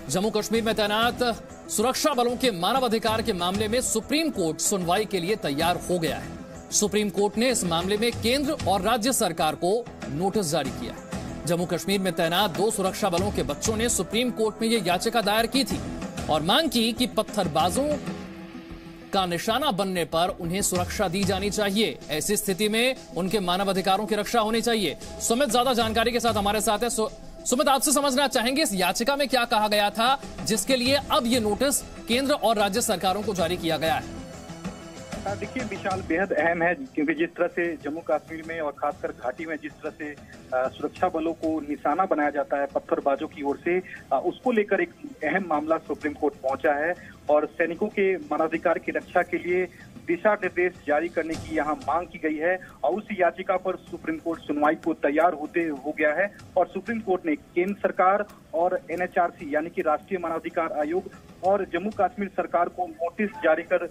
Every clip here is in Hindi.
जम्मू कश्मीर में तैनात सुरक्षा बलों के मानवाधिकार के मामले में सुप्रीम कोर्ट सुनवाई के लिए तैयार हो गया है। सुप्रीम कोर्ट ने इस मामले में केंद्र और राज्य सरकार को नोटिस जारी किया है। जम्मू कश्मीर में तैनात 2 सुरक्षा बलों के बच्चों ने सुप्रीम कोर्ट में यह याचिका दायर की थी और मांग की कि पत्थरबाजों का निशाना बनने पर उन्हें सुरक्षा दी जानी चाहिए। ऐसी स्थिति में उनके मानवाधिकारों की रक्षा होनी चाहिए। सुमित ज्यादा जानकारी के साथ हमारे साथ है। सुमित, आपसे समझना चाहेंगे इस याचिका में क्या कहा गया था जिसके लिए अब ये नोटिस केंद्र और राज्य सरकारों को जारी किया गया है? देखिए विशाल, बेहद अहम है क्योंकि जिस तरह से जम्मू कश्मीर में और खासकर घाटी में जिस तरह से सुरक्षा बलों को निशाना बनाया जाता है पत्थरबाजों की ओर से, उसको लेकर एक अहम मामला सुप्रीम कोर्ट पहुंचा है और सैनिकों के मानवाधिकार की रक्षा के लिए दिशा निर्देश जारी करने की यहाँ मांग की गई है और उस याचिका पर सुप्रीम कोर्ट सुनवाई को तैयार हो गया है और सुप्रीम कोर्ट ने केंद्र सरकार और NHRC यानी कि राष्ट्रीय मानवाधिकार आयोग और जम्मू कश्मीर सरकार को नोटिस जारी कर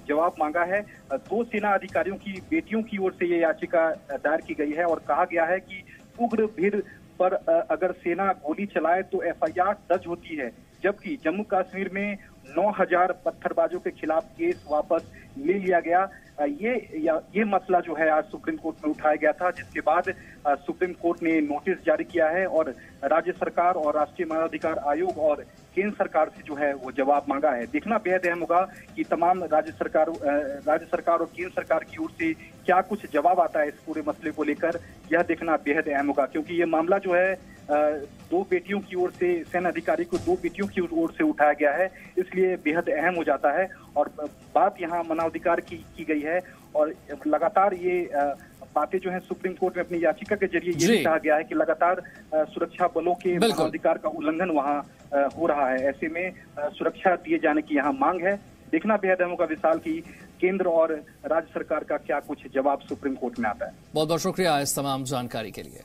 जवाब मांगा है। 2 सेना अधिकारियों की बेटियों की ओर से ये याचिका दायर की गई है और कहा गया है कि उग्र भीड़ पर अगर सेना गोली चलाए तो FIR दर्ज होती है, जबकि जम्मू कश्मीर में 9000 पत्थरबाजों के खिलाफ केस वापस ले लिया गया। ये मसला जो है आज सुप्रीम कोर्ट में उठाया गया था, जिसके बाद सुप्रीम कोर्ट ने नोटिस जारी किया है और राज्य सरकार और राष्ट्रीय मानवाधिकार आयोग और केंद्र सरकार से जो है वो जवाब मांगा है। देखना बेहद अहम होगा कि तमाम राज्य सरकार और केंद्र सरकार की ओर से क्या कुछ जवाब आता है इस पूरे मसले को लेकर, यह देखना बेहद अहम होगा क्योंकि ये मामला जो है 2 बेटियों की ओर से, सेना अधिकारी को 2 बेटियों की ओर से उठाया गया है, इसलिए बेहद अहम हो जाता है। और बात यहाँ मानवाधिकार की गई है और लगातार ये बातें जो है सुप्रीम कोर्ट में अपनी याचिका के जरिए ये भी कहा गया है कि लगातार सुरक्षा बलों के मानवाधिकार का उल्लंघन वहाँ हो रहा है। ऐसे में सुरक्षा दिए जाने की यहाँ मांग है। देखना बेहद अहम होगा विशाल की केंद्र और राज्य सरकार का क्या कुछ जवाब सुप्रीम कोर्ट में आता है। बहुत बहुत शुक्रिया इस तमाम जानकारी के लिए।